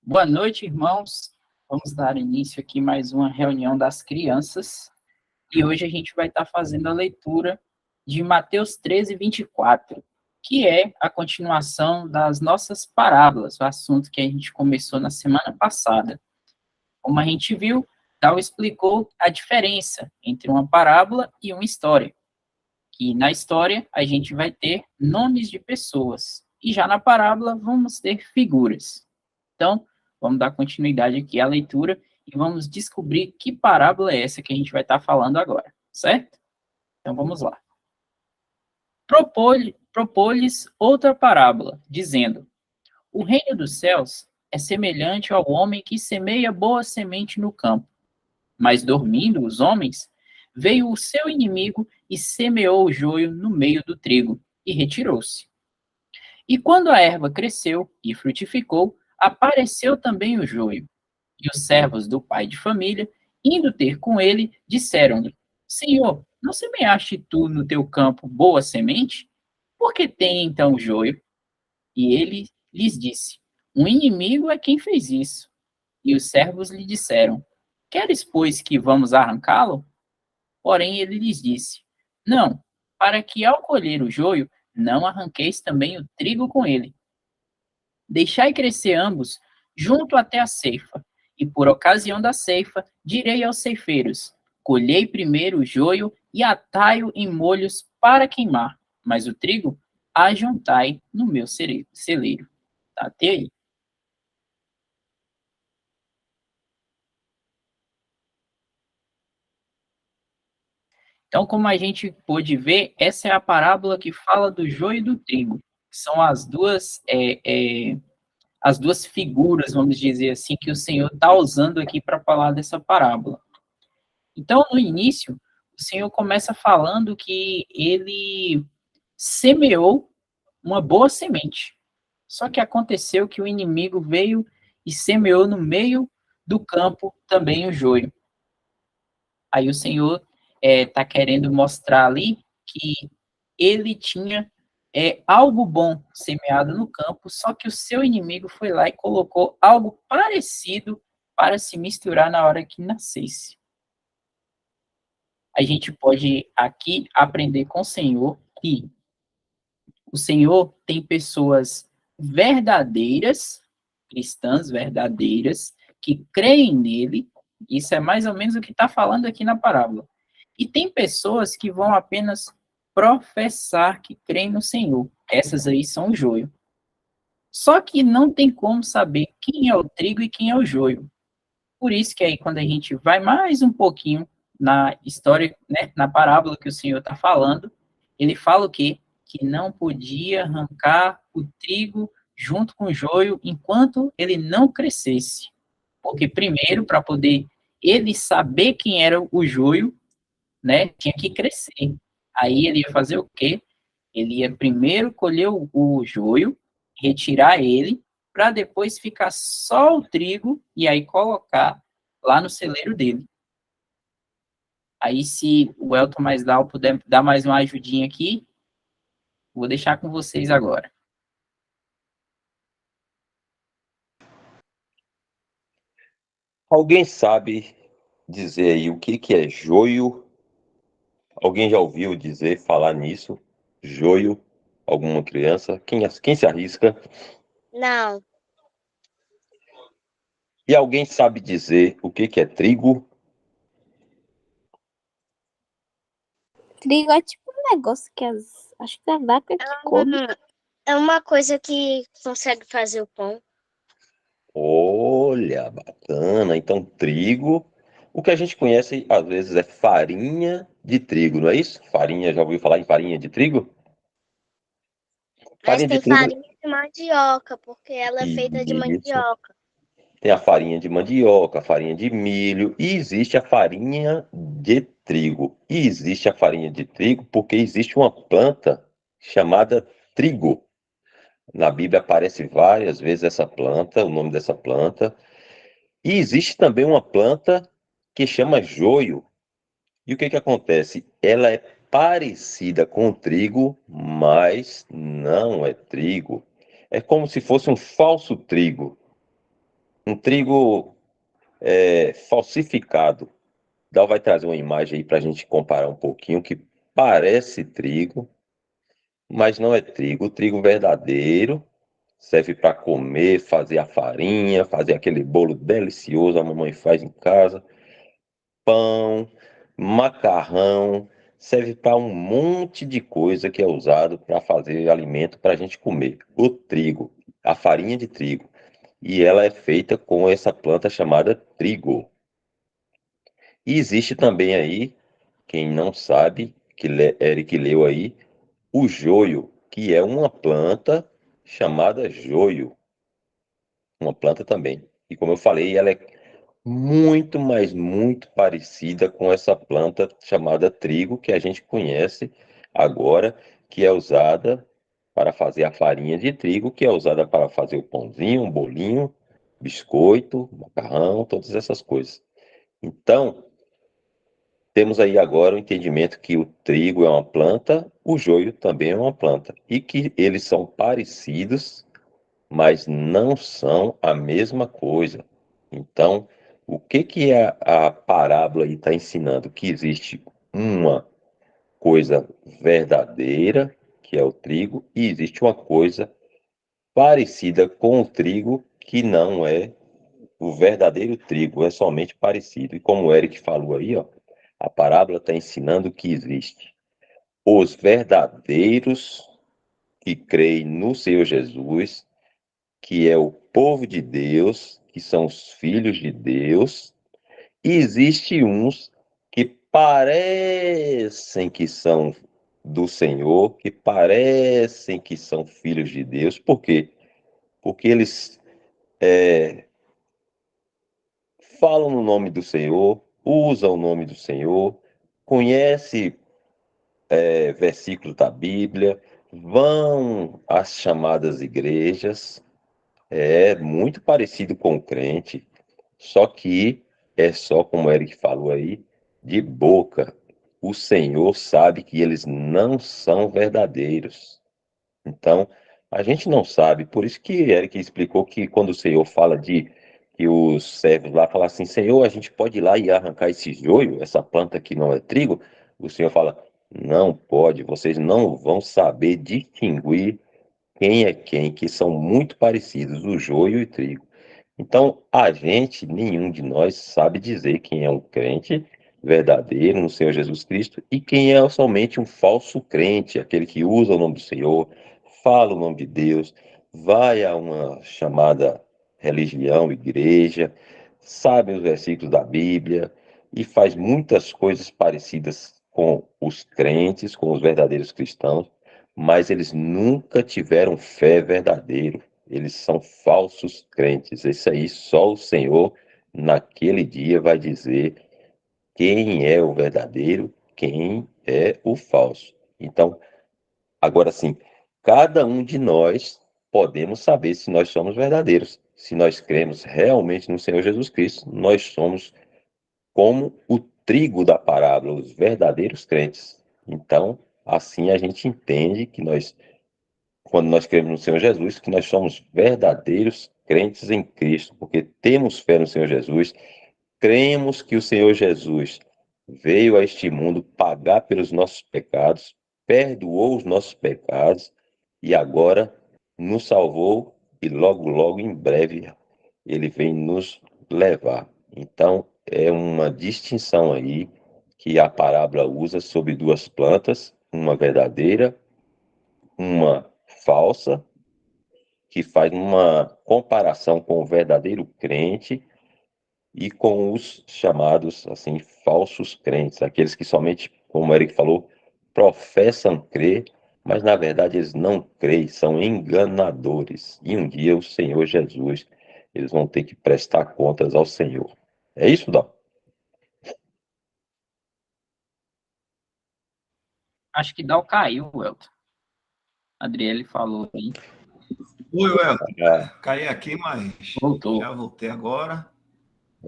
Boa noite, irmãos. Vamos dar início aqui a mais uma reunião das crianças. E hoje a gente vai estar fazendo a leitura de Mateus 13, 24, que é a continuação das nossas parábolas, o assunto que a gente começou na semana passada. Como a gente viu, Tal explicou a diferença entre uma parábola e uma história. Que na história a gente vai ter nomes de pessoas, e já na parábola vamos ter figuras. Então, vamos dar continuidade aqui à leitura e vamos descobrir que parábola é essa que a gente vai estar falando agora, certo? Então, vamos lá. Propôs-lhes outra parábola, dizendo: O reino dos céus é semelhante ao homem que semeia boa semente no campo. Mas dormindo os homens, veio o seu inimigo e semeou o joio no meio do trigo, e retirou-se. E quando a erva cresceu e frutificou, apareceu também o joio. E os servos do pai de família, indo ter com ele, disseram-lhe: Senhor, não semeaste tu no teu campo boa semente? Por que tem então joio? E ele lhes disse: Um inimigo é quem fez isso. E os servos lhe disseram: Queres, pois, que vamos arrancá-lo? Porém ele lhes disse: Não, para que ao colher o joio, não arranqueis também o trigo com ele. Deixai crescer ambos junto até a ceifa, e por ocasião da ceifa, direi aos ceifeiros: Colhei primeiro o joio e atai-o em molhos para queimar, mas o trigo ajuntai no meu celeiro. Tá, até aí. Então, como a gente pôde ver, essa é a parábola que fala do joio e do trigo. São as duas figuras, vamos dizer assim, que o Senhor está usando aqui para falar dessa parábola. Então, no início, o Senhor começa falando que ele semeou uma boa semente. Só que aconteceu que o inimigo veio e semeou no meio do campo também o joio. Aí o Senhor está querendo mostrar ali que ele tinha algo bom semeado no campo, só que o seu inimigo foi lá e colocou algo parecido para se misturar na hora que nascesse. A gente pode aqui aprender com o Senhor que o Senhor tem pessoas verdadeiras, cristãs verdadeiras, que creem nele. Isso é mais ou menos o que está falando aqui na parábola. E tem pessoas que vão apenas professar que creem no Senhor. Essas aí são o joio. Só que não tem como saber quem é o trigo e quem é o joio. Por isso que aí, quando a gente vai mais um pouquinho na história, né, na parábola que o Senhor está falando, ele fala o quê? Que não podia arrancar o trigo junto com o joio enquanto ele não crescesse. Porque primeiro, para poder ele saber quem era o joio, né, tinha que crescer. Aí ele ia fazer o quê? Ele ia primeiro colher o joio, retirar ele, para depois ficar só o trigo e aí colocar lá no celeiro dele. Aí, se o Elton mais Dal puder dar mais uma ajudinha aqui, vou deixar com vocês agora. Alguém sabe dizer aí o que é joio? Alguém já ouviu dizer, falar nisso? Joio? Alguma criança? Quem se arrisca? Não, E alguém sabe dizer o que é trigo? Trigo é tipo um negócio que acho que é a vaca que come. é uma coisa que consegue fazer o pão. Olha, bacana. Então, trigo. O que a gente conhece às vezes é farinha de trigo, não é isso? Farinha, já ouviu falar em farinha de trigo? Mas Farinha de tem trigo. farinha de mandioca, porque ela é feita de Isso. mandioca. Tem a farinha de mandioca, a farinha de milho e existe a farinha de trigo. E existe a farinha de trigo porque existe uma planta chamada trigo. Na Bíblia aparece várias vezes essa planta, o nome dessa planta. E existe também uma planta que chama joio. E o que acontece? Ela é parecida com o trigo, mas não é trigo. É como se fosse um falso trigo. um trigo falsificado. Dal vai trazer uma imagem aí para a gente comparar um pouquinho, que parece trigo, mas não é trigo. O trigo verdadeiro serve para comer, fazer a farinha, fazer aquele bolo delicioso a mamãe faz em casa, pão, macarrão, serve para um monte de coisa que é usado para fazer alimento para a gente comer. O trigo, a farinha de trigo, e ela é feita com essa planta chamada trigo. E existe também aí, quem não sabe, Eric leu aí, o joio, que é uma planta chamada joio, uma planta também. E como eu falei, ela é muito, mas muito parecida com essa planta chamada trigo, que a gente conhece agora, que é usada para fazer a farinha de trigo, que é usada para fazer o pãozinho, um bolinho, biscoito, macarrão, todas essas coisas. Então, temos aí agora o entendimento que o trigo é uma planta, o joio também é uma planta, e que eles são parecidos, mas não são a mesma coisa. Então, o que que a parábola aí está ensinando? Que existe uma coisa verdadeira, que é o trigo, e existe uma coisa parecida com o trigo, que não é o verdadeiro trigo, é somente parecido. E como o Eric falou aí, ó, a parábola está ensinando que existe os verdadeiros que creem no Senhor Jesus, que é o povo de Deus, que são os filhos de Deus, e existe uns que parecem que são do Senhor, que parecem que são filhos de Deus. Por quê? Porque eles falam no nome do Senhor, usam o nome do Senhor, conhecem versículos da Bíblia, vão às chamadas igrejas, é muito parecido com o crente, só que é só, como o Eric falou aí, de boca. O Senhor sabe que eles não são verdadeiros. Então, a gente não sabe, por isso que Eric explicou que quando o Senhor fala de que os servos lá falam assim, Senhor, a gente pode ir lá e arrancar esse joio, essa planta que não é trigo, o Senhor fala, não pode, vocês não vão saber distinguir quem é quem, que são muito parecidos, o joio e o trigo. Então, a gente, nenhum de nós sabe dizer quem é um crente verdadeiro no Senhor Jesus Cristo e quem é somente um falso crente, aquele que usa o nome do Senhor, fala o nome de Deus, vai a uma chamada religião, igreja, sabe os versículos da Bíblia e faz muitas coisas parecidas com os crentes, com os verdadeiros cristãos, mas eles nunca tiveram fé verdadeira. Eles são falsos crentes. Isso aí só o Senhor, naquele dia, vai dizer quem é o verdadeiro, quem é o falso. Então, agora sim, cada um de nós podemos saber se nós somos verdadeiros. Se nós cremos realmente no Senhor Jesus Cristo, nós somos como o trigo da parábola, os verdadeiros crentes. Então, assim a gente entende que nós, quando nós cremos no Senhor Jesus, que nós somos verdadeiros crentes em Cristo, porque temos fé no Senhor Jesus, cremos que o Senhor Jesus veio a este mundo pagar pelos nossos pecados, perdoou os nossos pecados e agora nos salvou e logo, logo, em breve, ele vem nos levar. Então, é uma distinção aí que a parábola usa sobre duas plantas, uma verdadeira, uma falsa, que faz uma comparação com o verdadeiro crente e com os chamados assim falsos crentes, aqueles que somente, como o Eric falou, professam crer, mas na verdade eles não creem, são enganadores. E um dia o Senhor Jesus, eles vão ter que prestar contas ao Senhor. É isso, Dal? Acho que Dal caiu, Elton. Adriele falou aí. Oi, Welton. Ah, Caí aqui, mas Voltou. já voltei agora.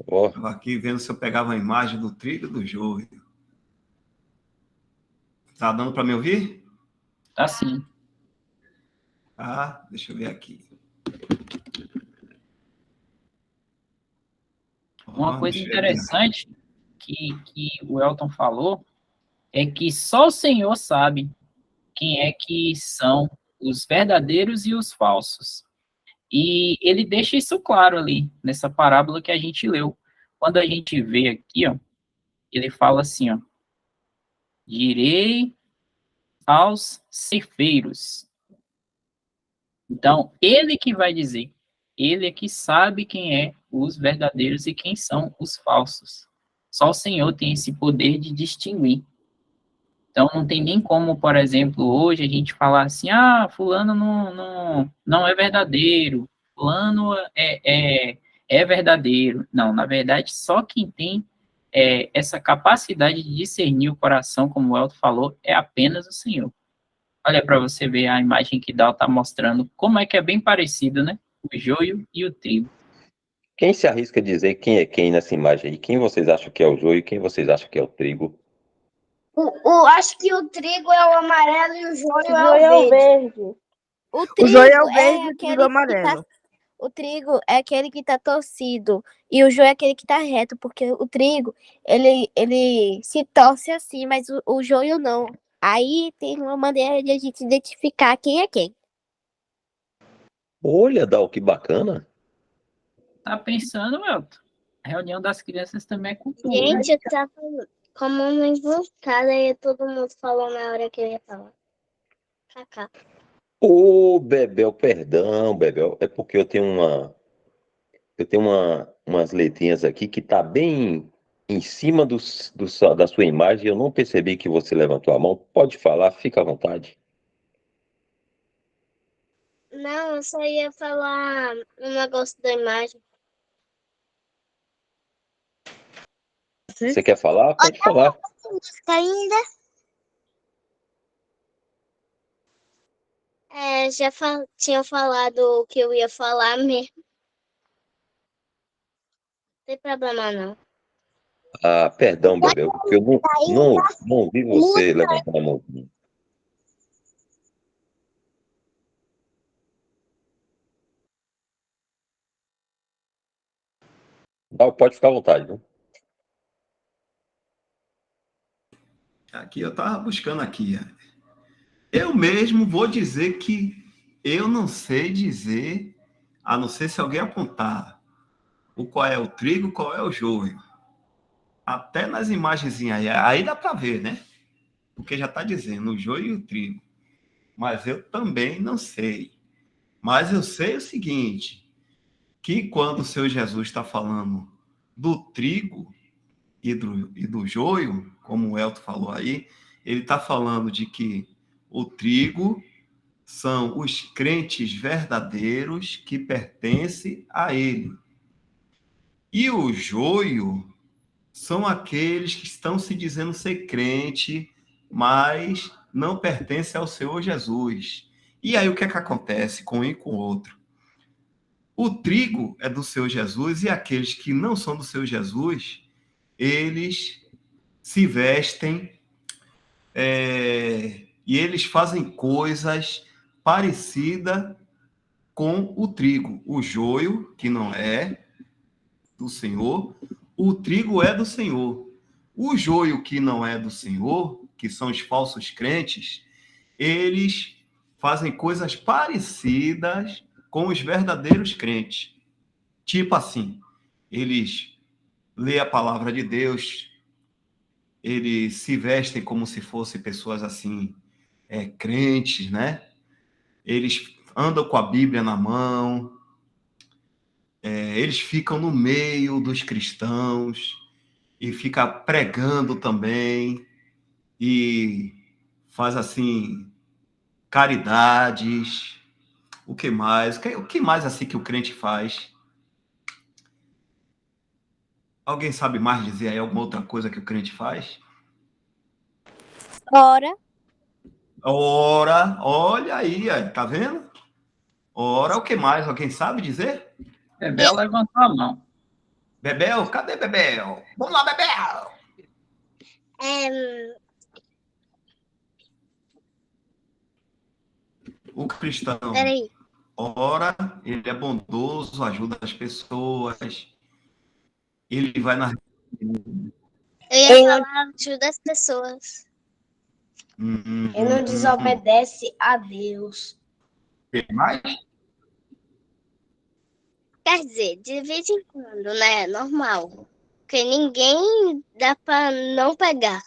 ó, Estava aqui vendo se eu pegava a imagem do trigo e do joio. Tá dando para me ouvir? Tá sim. Ah, deixa eu ver aqui. Uma coisa interessante que o Elton falou é que só o Senhor sabe quem é que são os verdadeiros e os falsos. E ele deixa isso claro ali, nessa parábola que a gente leu. Quando a gente vê aqui, ó, ele fala assim, ó, direi aos ceifeiros. Então, ele que vai dizer, ele é que sabe quem é os verdadeiros e quem são os falsos. Só o Senhor tem esse poder de distinguir. Então, não tem nem como, por exemplo, hoje a gente falar assim, fulano não é verdadeiro, fulano é verdadeiro. Não, na verdade, só quem tem essa capacidade de discernir o coração, como o Elton falou, é apenas o Senhor. Olha para você ver a imagem que Dal está mostrando, como é que é bem parecido, né? O joio e o trigo. Quem se arrisca a dizer quem é quem nessa imagem aí? Quem vocês acham que é o joio e quem vocês acham que é o trigo? Acho que o trigo é o amarelo e o joio O é joio é o o verde. verde. O joio é o verde e o aquele trigo é o amarelo. O trigo é aquele que tá torcido e o joio é aquele que tá reto, porque o trigo, ele se torce assim, mas o joio não. Aí tem uma maneira de a gente identificar quem é quem. Olha, Dal, que bacana. Tá pensando, Elton? A reunião das crianças também é cultura. Gente, eu tava como uma inventada e todo mundo falou na hora que eu ia falar. Cacá. Ô, Bebel, perdão, Bebel. É porque eu tenho umas letrinhas aqui que tá bem em cima da sua imagem. Eu não percebi que você levantou a mão. Pode falar, fica à vontade. Não, eu só ia falar um negócio da imagem. Você quer falar? Pode falar. Ainda? Já tinha falado o que eu ia falar mesmo. Não tem problema, não. Ah, perdão, Bebel, porque eu não vi você levantar a mão. Pode ficar à vontade, viu? Aqui eu estava buscando aqui. Eu mesmo vou dizer que eu não sei dizer, a não ser se alguém apontar qual é o trigo, qual é o joio. Até nas imagens aí dá para ver, né? Porque já está dizendo o joio e o trigo. Mas eu também não sei. Mas eu sei o seguinte, que quando o Senhor Jesus está falando do trigo e do joio, como o Elton falou aí, ele está falando de que o trigo são os crentes verdadeiros que pertencem a ele. E o joio são aqueles que estão se dizendo ser crente, mas não pertencem ao Senhor Jesus. E aí o que é que acontece com um e com o outro? O trigo é do Senhor Jesus e aqueles que não são do Senhor Jesus, eles se vestem e eles fazem coisas parecidas com o trigo. O joio, que não é do Senhor, o trigo é do Senhor. O joio que não é do Senhor, que são os falsos crentes, eles fazem coisas parecidas com os verdadeiros crentes. Tipo assim, eles lêem a palavra de Deus, eles se vestem como se fossem pessoas assim, crentes, né? Eles andam com a Bíblia na mão, eles ficam no meio dos cristãos e fica pregando também e faz assim caridades. O que mais? O que mais assim que o crente faz? Alguém sabe mais dizer aí alguma outra coisa que o crente faz? Ora, Ora, olha aí, tá vendo? Ora, o que mais? Alguém sabe dizer? Bebel levantou a mão. Bebel? Cadê Bebel? Vamos lá, Bebel! O cristão, Peraí. ora, ele é bondoso, ajuda as pessoas. Ele vai na... Eu ia falar ajuda as pessoas. Ele não desobedece a Deus. Tem mais? Quer dizer, de vez em quando, né? Normal. Porque ninguém dá pra não pecar.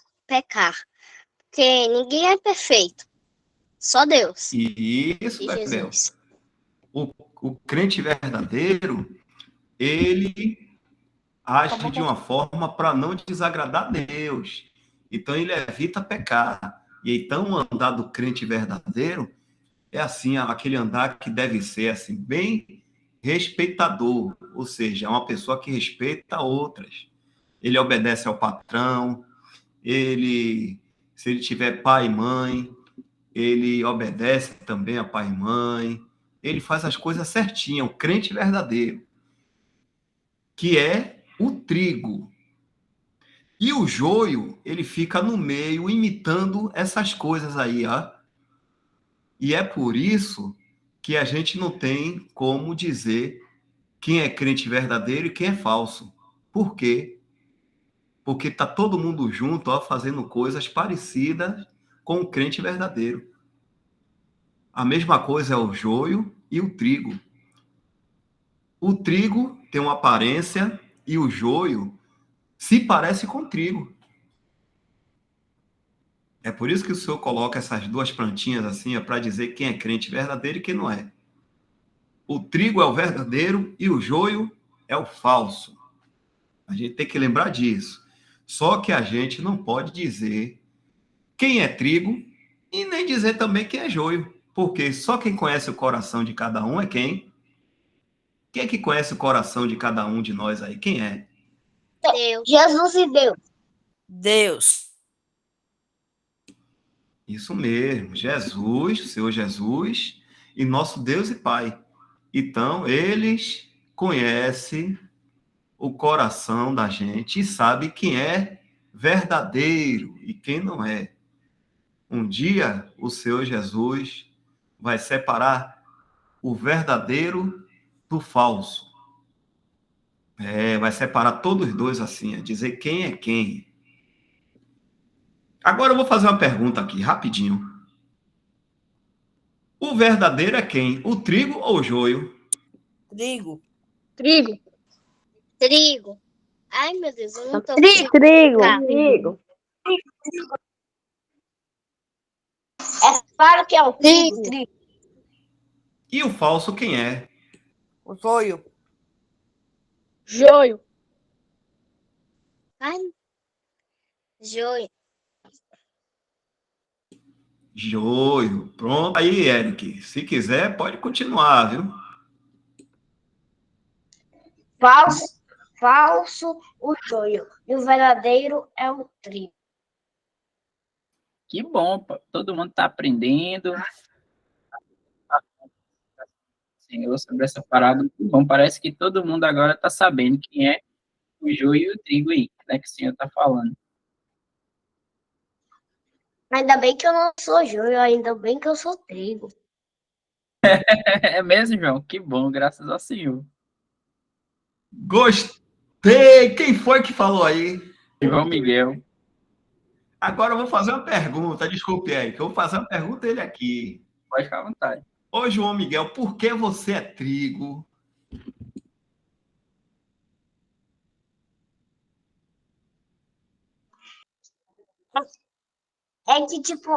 Porque ninguém é perfeito. Só Deus Isso, e Bebel. Jesus. O crente verdadeiro, ele age de uma forma para não desagradar a Deus. Então, ele evita pecar. E então, o andar do crente verdadeiro é assim, aquele andar que deve ser assim, bem respeitador, ou seja, é uma pessoa que respeita outras. Ele obedece ao patrão, se ele tiver pai e mãe, ele obedece também a pai e mãe, ele faz as coisas certinhas, o crente verdadeiro, que é o trigo. E o joio, ele fica no meio, imitando essas coisas aí, ó. E é por isso que a gente não tem como dizer quem é crente verdadeiro e quem é falso. Por quê? Porque está todo mundo junto, ó, fazendo coisas parecidas com o crente verdadeiro. A mesma coisa é o joio e o trigo. O trigo tem uma aparência e o joio se parece com o trigo. É por isso que o Senhor coloca essas duas plantinhas assim, para dizer quem é crente verdadeiro e quem não é. O trigo é o verdadeiro e o joio é o falso. A gente tem que lembrar disso. Só que a gente não pode dizer quem é trigo e nem dizer também quem é joio. Porque só quem conhece o coração de cada um é quem? Quem é que conhece o coração de cada um de nós aí? Quem é? Deus. Jesus e Deus. Deus. Isso mesmo, Jesus, o Senhor Jesus e nosso Deus e Pai. Então, eles conhecem o coração da gente e sabem quem é verdadeiro e quem não é. Um dia, o Senhor Jesus vai separar o verdadeiro do falso. Vai separar todos os dois assim, dizer quem é quem. Agora eu vou fazer uma pergunta aqui, rapidinho. O verdadeiro é quem? O trigo ou o joio? Trigo. Trigo. Trigo. Ai, meu Deus, eu não tô Trigo. Trigo. É claro que é o trigo. E o falso quem é? O joio. Joio. Ai, joio. Joio. Pronto. Aí, Eric, se quiser, pode continuar, viu? Falso, o joio. E o verdadeiro é o trigo. Que bom, pô. Todo mundo está aprendendo. Senhor, sobre essa parada. Que bom, parece que todo mundo agora está sabendo quem é o joio e o trigo aí, né, que o Senhor está falando. Ainda bem que eu não sou joio, ainda bem que eu sou trigo. É mesmo, João? Que bom, graças ao Senhor. Gostei! Quem foi que falou aí? João Miguel. Agora eu vou fazer uma pergunta. Desculpe, Eric. Eu vou fazer uma pergunta a ele aqui. Pode ficar à vontade. Ô, João Miguel, por que você é trigo? É que, tipo,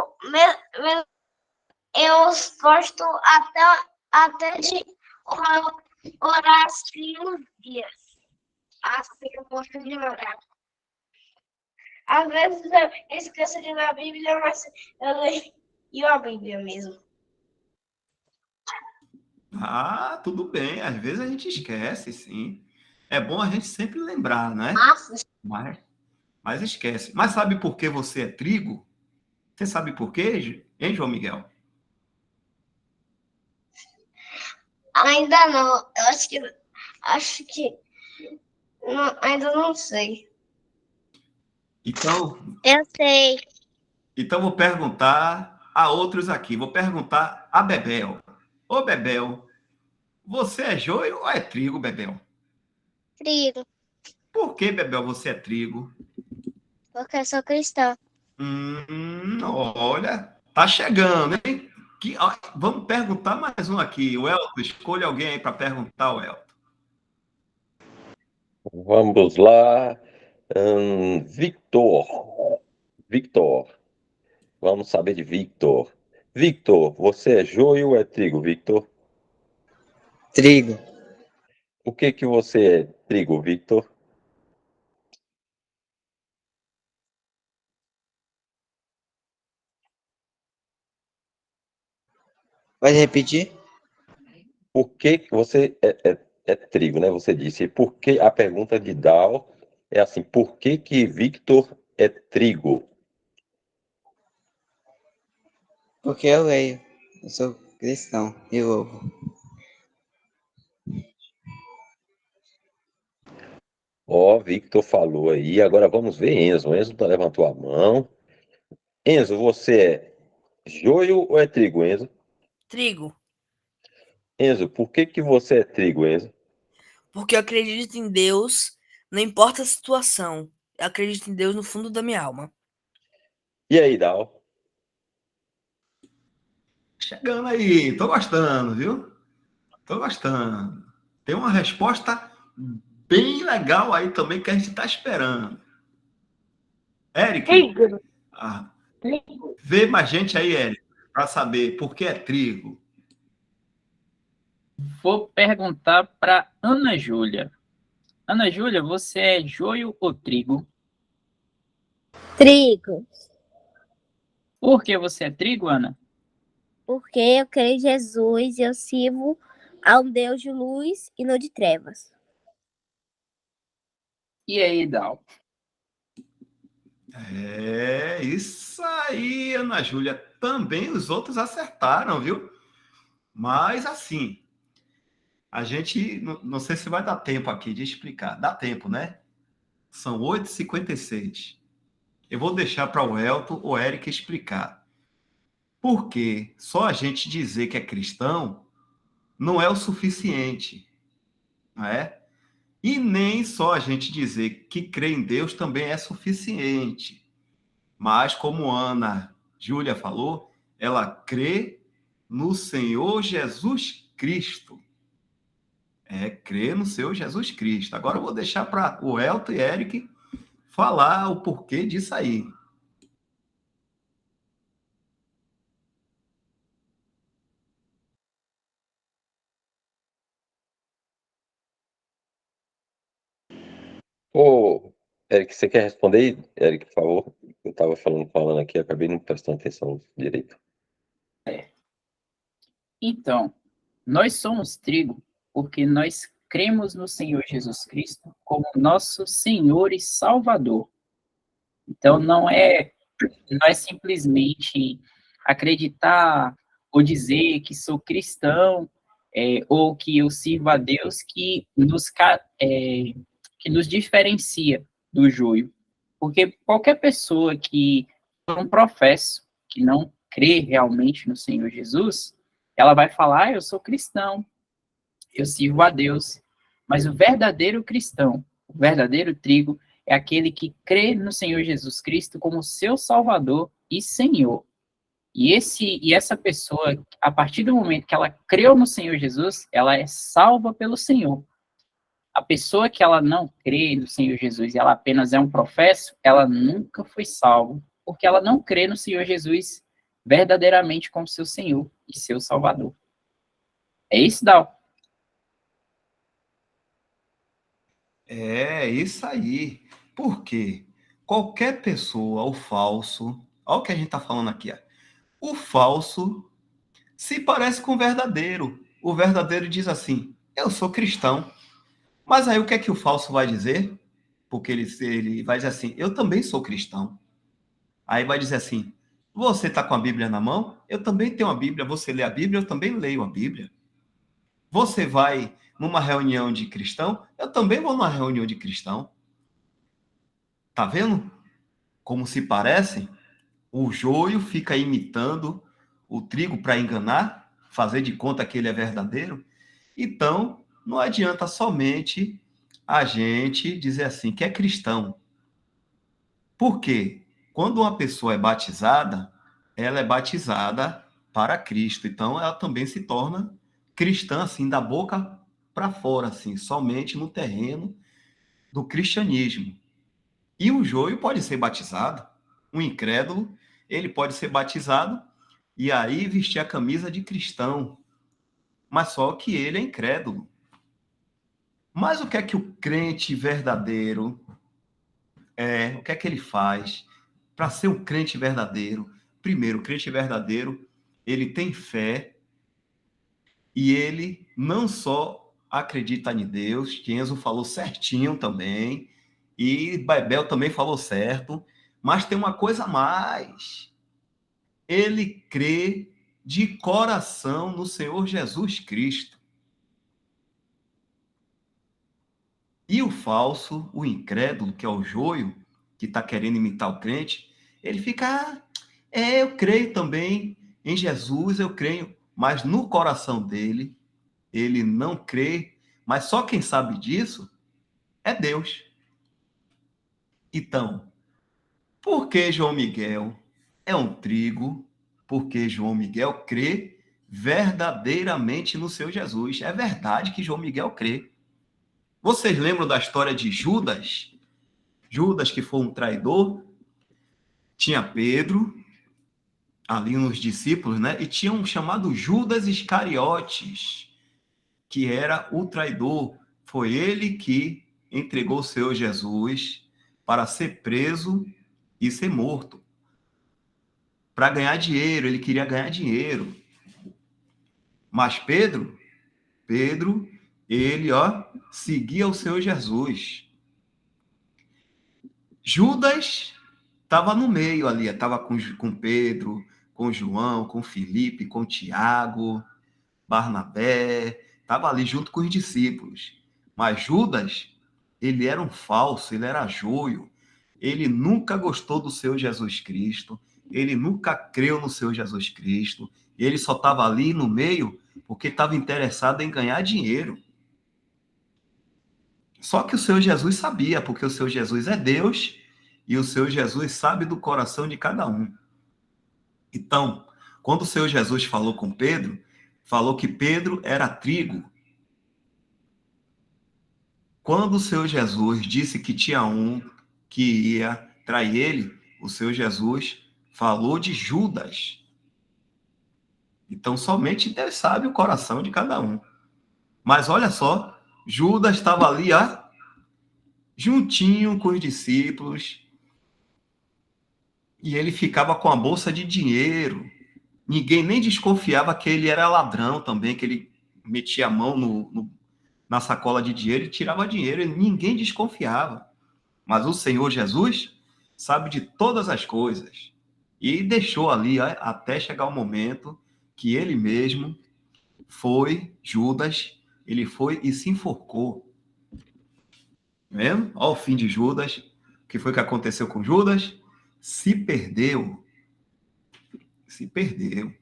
eu gosto até de orar assim uns dias. Assim, eu gosto de orar. Às vezes eu esqueço de ler a Bíblia, mas eu leio a Bíblia mesmo. Ah, tudo bem. Às vezes a gente esquece, sim. É bom a gente sempre lembrar, né? Mas esquece. Mas sabe por que você é trigo? Você sabe por quê, hein, João Miguel? Ainda não. Eu acho que não, ainda não sei. Então, Eu sei. Então, vou perguntar a outros aqui. Vou perguntar a Bebel. Ô, Bebel, você é joio ou é trigo, Bebel? Trigo. Por que, Bebel, você é trigo? Porque eu sou cristã. Olha, tá chegando, hein? Vamos perguntar mais um aqui. O Elton, escolha alguém aí para perguntar, o Elton. Vamos lá. Victor. Victor. Vamos saber de Victor. Victor, você é joio ou é trigo, Victor? Trigo. O que que você é, trigo, Victor? Pode repetir? Por que que você é trigo, né? Você disse. Por que a pergunta de Dal é assim, por que que Victor é trigo? Porque eu leio. Eu sou cristão e louvo. Ó, Victor falou aí. Agora vamos ver Enzo. Enzo levantou a mão. Enzo, você é joio ou é trigo, Enzo? Trigo. Enzo, por que que você é trigo, Enzo? Porque eu acredito em Deus, não importa a situação. Eu acredito em Deus no fundo da minha alma. E aí, Dal? Chegando aí, tô gostando, viu? Tô gostando. Tem uma resposta bem legal aí também que a gente tá esperando. Eric, Trigo. ah, Trigo. vê mais gente aí, Eric, para saber por que é trigo. Vou perguntar para Ana Júlia. Ana Júlia, você é joio ou trigo? Trigo. Por que você é trigo, Ana? Porque eu creio em Jesus e eu sirvo a um Deus de luz e não de trevas. E aí, Dal? É isso aí, Ana Júlia. Também os outros acertaram, viu? Mas assim, a gente não sei se vai dar tempo aqui de explicar. Dá tempo, né? São 8h56. Eu vou deixar para o Elton ou Eric explicar. Porque só a gente dizer que é cristão não é o suficiente, não é? E nem só a gente dizer que crê em Deus também é suficiente. Mas, como Ana Júlia falou, ela crê no Senhor Jesus Cristo. É crer no Senhor Jesus Cristo. Agora eu vou deixar para o Elton e Eric falar o porquê disso aí. Ô, Eric, você quer responder? Eric, por favor. Eu estava falando aqui, acabei não prestando atenção direito. Então, nós somos trigo porque nós cremos no Senhor Jesus Cristo como nosso Senhor e Salvador. Então, não é simplesmente acreditar ou dizer que sou cristão, ou que eu sirvo a Deus que nos diferencia do joio. Porque qualquer pessoa que não professa, que não crê realmente no Senhor Jesus, ela vai falar, eu sou cristão, eu sirvo a Deus. Mas o verdadeiro cristão, o verdadeiro trigo, é aquele que crê no Senhor Jesus Cristo como seu Salvador e Senhor. E essa pessoa, a partir do momento que ela creu no Senhor Jesus, ela é salva pelo Senhor. A pessoa que ela não crê no Senhor Jesus e ela apenas é um professo, ela nunca foi salva, porque ela não crê no Senhor Jesus verdadeiramente como seu Senhor e seu Salvador. É isso, Dal. É isso aí. Por quê? Qualquer pessoa, o falso, olha o que a gente está falando aqui. Ó. O falso se parece com o verdadeiro. O verdadeiro diz assim: eu sou cristão. Mas aí o que é que o falso vai dizer? Porque ele vai dizer assim: eu também sou cristão. Aí vai dizer assim: você está com a Bíblia na mão? Eu também tenho a Bíblia. Você lê a Bíblia? Eu também leio a Bíblia. Você vai numa reunião de cristão? Eu também vou numa reunião de cristão. Tá vendo como se parecem? O joio fica imitando o trigo para enganar, fazer de conta que ele é verdadeiro. Então, não adianta somente a gente dizer assim, que é cristão. Por quê? Quando uma pessoa é batizada, ela é batizada para Cristo. Então, ela também se torna cristã, assim, da boca para fora, assim, somente no terreno do cristianismo. E o joio pode ser batizado. Um incrédulo, ele pode ser batizado e aí vestir a camisa de cristão. Mas só que ele é incrédulo. Mas o que é que o crente verdadeiro o que é que ele faz para ser um crente verdadeiro? Primeiro, o crente verdadeiro, ele tem fé e ele não só acredita em Deus, que Enzo falou certinho também, e Bebel também falou certo, mas tem uma coisa a mais. Ele crê de coração no Senhor Jesus Cristo. E o falso, o incrédulo, que é o joio, que está querendo imitar o crente, ele fica, eu creio também em Jesus, eu creio, mas no coração dele, ele não crê, mas só quem sabe disso é Deus. Então, por que João Miguel é um trigo? Porque João Miguel crê verdadeiramente no seu Jesus. É verdade que João Miguel crê. Vocês lembram da história de Judas? Judas, que foi um traidor, tinha Pedro, ali nos discípulos, né? E tinha um chamado Judas Iscariotes, que era o traidor. Foi ele que entregou o seu Jesus para ser preso e ser morto. Para ganhar dinheiro, ele queria ganhar dinheiro. Mas Pedro, ele, seguia o seu Jesus. Judas estava no meio ali, estava com Pedro, com João, com Felipe, com Tiago, Barnabé, estava ali junto com os discípulos. Mas Judas, ele era um falso, ele era joio, ele nunca gostou do seu Jesus Cristo, ele nunca creu no seu Jesus Cristo, ele só estava ali no meio porque estava interessado em ganhar dinheiro. Só que o seu Jesus sabia, porque o seu Jesus é Deus e o seu Jesus sabe do coração de cada um. Então, quando o seu Jesus falou com Pedro, falou que Pedro era trigo. Quando o seu Jesus disse que tinha um que ia trair ele, o seu Jesus falou de Judas. Então, somente Deus sabe o coração de cada um. Mas olha só, Judas estava ali, juntinho com os discípulos, e ele ficava com a bolsa de dinheiro. Ninguém nem desconfiava que ele era ladrão também, que ele metia a mão na sacola de dinheiro e tirava dinheiro. Ninguém desconfiava. Mas o Senhor Jesus sabe de todas as coisas. E deixou ali até chegar o momento que ele mesmo foi, Judas, ele foi e se enforcou. Vendo? Olha o fim de Judas. O que foi que aconteceu com Judas? Se perdeu. Se perdeu.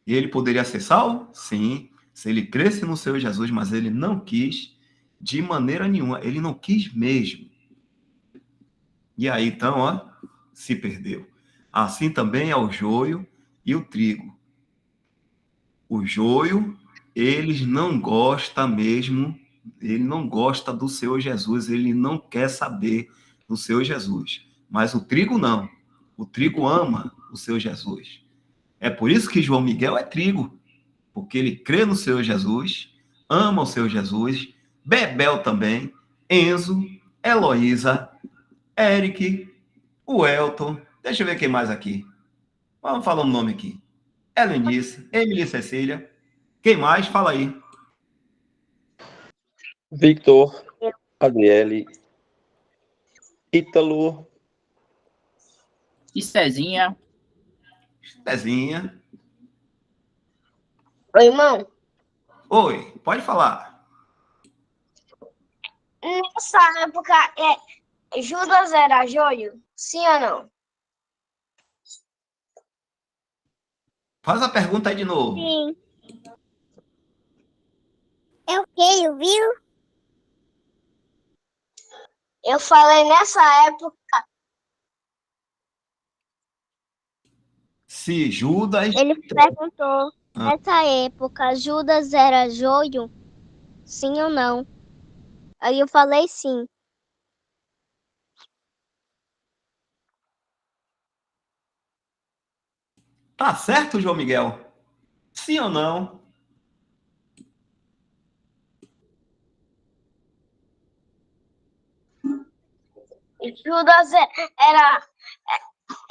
E ele poderia ser salvo? Sim. Se ele cresce no Senhor Jesus, mas ele não quis de maneira nenhuma. Ele não quis mesmo. E aí, então, se perdeu. Assim também é o joio e o trigo. O joio, eles não gosta mesmo, ele não gosta do Senhor Jesus, ele não quer saber do Senhor Jesus. Mas o trigo não. O trigo ama o Senhor Jesus. É por isso que João Miguel é trigo, porque ele crê no Senhor Jesus, ama o Senhor Jesus, Bebel também, Enzo, Heloísa, Eric, o Elton, deixa eu ver quem mais aqui. Vamos falar um nome aqui. Helenice, Emily Cecília. Quem mais? Fala aí. Victor, Adriele, Ítalo, E Cezinha, Pezinha. Oi, irmão. Oi, pode falar. Nessa época, Judas era joio? Sim ou não? Faz a pergunta aí de novo. Sim. Eu creio, viu? Eu falei nessa época. Se Judas. Ele perguntou, Ah. nessa época, Judas era joio? Sim ou não? Aí eu falei sim. Tá certo, João Miguel? Sim ou não? Judas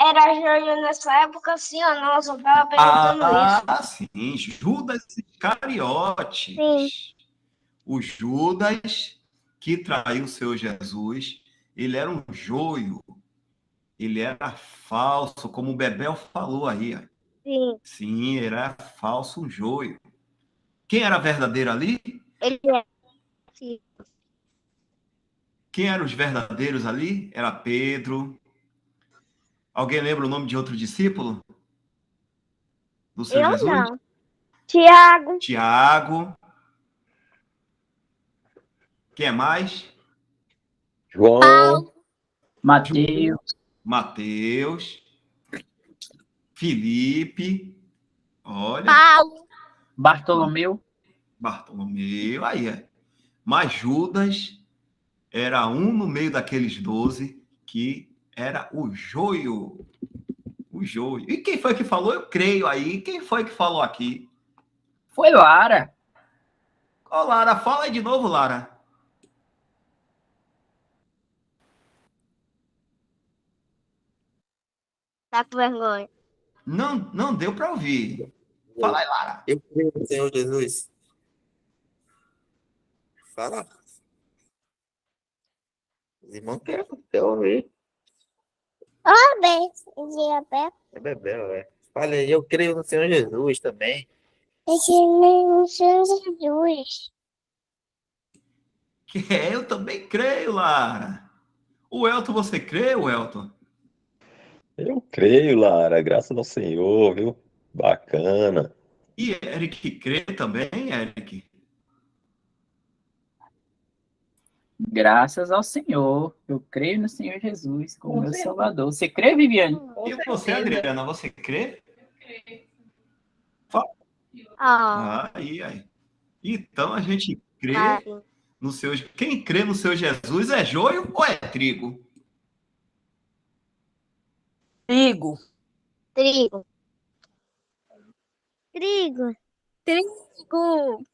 era joio nessa época, sim ou não? Eu só tava perguntando isso. Ah, sim. Judas Iscariotes. Sim. O Judas que traiu o Senhor Jesus, ele era um joio. Ele era falso, como o Bebel falou aí. Ó. Sim. Sim, era falso, um joio. Quem era verdadeiro ali? Ele é. Sim. Quem eram os verdadeiros ali? Era Pedro. Alguém lembra o nome de outro discípulo? Do Senhor Eu Jesus? não. Tiago. Tiago. Quem é mais? João, Mateus, Mateus. Felipe. Olha, Paulo. Bartolomeu, Bartolomeu. Aí é. Mas Judas era um no meio daqueles 12 que era o joio. O joio. E quem foi que falou? Eu creio aí. Quem foi que falou aqui? foi Lara. Ô, Lara, fala aí de novo, Lara. Tá com vergonha. Não deu para ouvir. Fala aí, Lara. Eu creio no Senhor Jesus. Fala. Os irmãos querem ouvir. Bem, dia bem. É Bebel, é. Fala aí, eu creio no Senhor Jesus também. Jesus. Que eu também creio, Lara. O Elton, você crê, o Elton? eu creio, Lara, graças ao Senhor, viu? Bacana. E Eric crê também, Eric? Graças ao Senhor. Eu creio no Senhor Jesus como meu Salvador. Você crê, Viviane? E você, Adriana, você crê? Ah, Aí. Então a gente crê sim. no seu. Quem crê no seu Jesus é joio ou é trigo? Trigo. Trigo. Trigo. Trigo.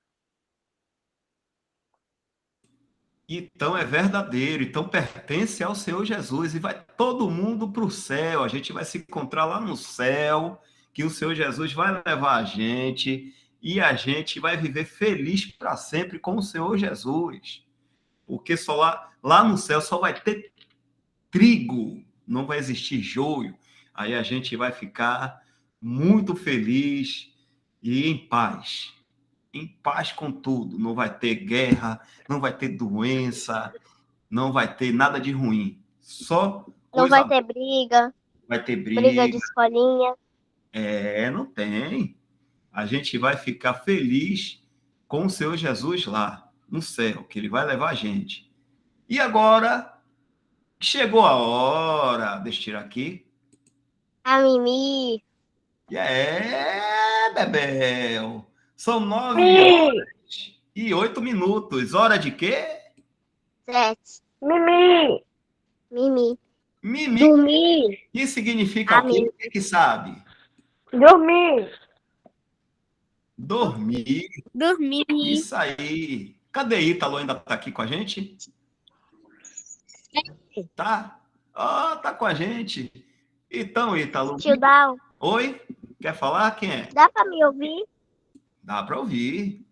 Então é verdadeiro, então pertence ao Senhor Jesus e vai todo mundo para o céu. A gente vai se encontrar lá no céu, que o Senhor Jesus vai levar a gente e a gente vai viver feliz para sempre com o Senhor Jesus. Porque só lá no céu só vai ter trigo, não vai existir joio. Aí a gente vai ficar muito feliz e em paz. Em paz com tudo. Não vai ter guerra, não vai ter doença, não vai ter nada de ruim. Só Não coisa vai boa. ter briga. Vai ter Briga de escolinha. Não tem. A gente vai ficar feliz com o Senhor Jesus lá no céu, que ele vai levar a gente. E agora chegou a hora, deixa eu tirar aqui. A Mimi. Bebel. São 9h08. Hora de quê? 7. Mimi. Mimi. Mimi. Dormir. Que significa o quê? Quem que sabe? Dormir. Dormir. Dormir. Isso aí. Cadê Ítalo? Ainda tá aqui com a gente? Tá? Tá com a gente. Então, Ítalo. Tio Dal. Oi? Quer falar? Quem é? Dá pra me ouvir? Dá para ouvir.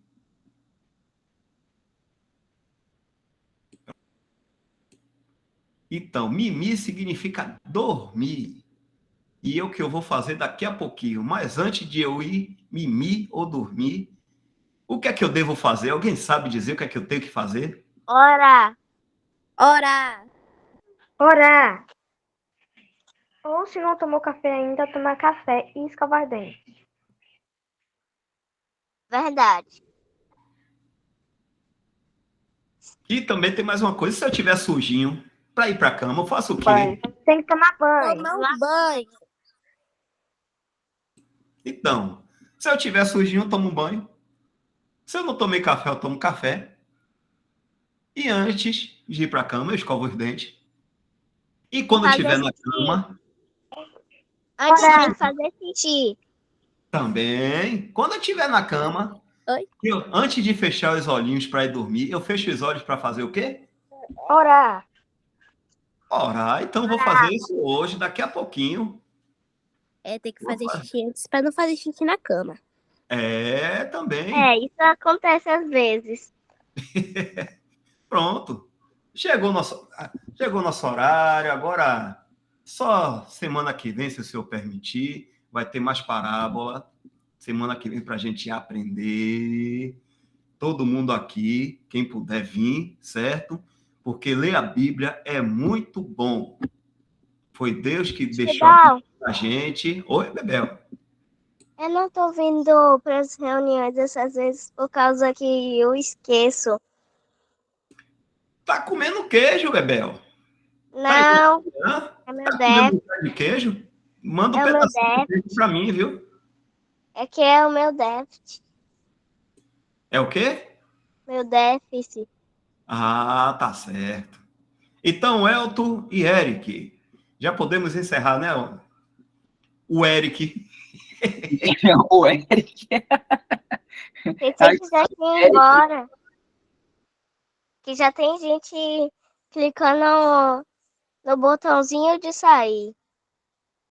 Então, mimi significa dormir. E é o que eu vou fazer daqui a pouquinho. Mas antes de eu ir mimi ou dormir, o que é que eu devo fazer? Alguém sabe dizer o que é que eu tenho que fazer? Orar. Orar. Orar. Ou se não tomou café ainda, tomar café e escovar dentes. Verdade. E também tem mais uma coisa. Se eu tiver sujinho, Para ir para a cama, eu faço o quê? Banho. Tem que tomar banho. Tomar um banho. Então, se eu tiver sujinho, eu tomo um banho. Se eu não tomei café, eu tomo café. E antes de ir para a cama, eu escovo os dentes. E quando eu Fazer estiver na xixi. cama, Antes Ora. de fazer xixi. também. Quando eu estiver na cama, Oi? antes de fechar os olhinhos para ir dormir, eu fecho os olhos para fazer o quê? Orar. Orar. Então, vou fazer isso hoje, daqui a pouquinho. Tem que fazer xixi antes pra não fazer xixi na cama. Também. Isso acontece às vezes. Pronto. Chegou nosso horário. Agora, só semana que vem, se o senhor permitir, vai ter mais parábola. Semana que vem para a gente aprender. Todo mundo aqui, quem puder vir, certo? Porque ler a Bíblia é muito bom. Foi Deus que deixou a gente. Oi, Bebel. Eu não tô vindo para as reuniões essas vezes por causa que eu esqueço. Tá comendo queijo, Bebel? Não, Hã? é meu Tá comendo déficit. um pedaço de queijo? Manda um É o meu pedacinho de déficit. queijo para mim, viu? É que é o meu déficit. É o quê? Meu déficit. Ah, tá certo. Então, Elton e Eric, já podemos encerrar, né? O Eric. O Eric. Pensei que já tinha ido embora. Que já tem gente clicando no botãozinho de sair.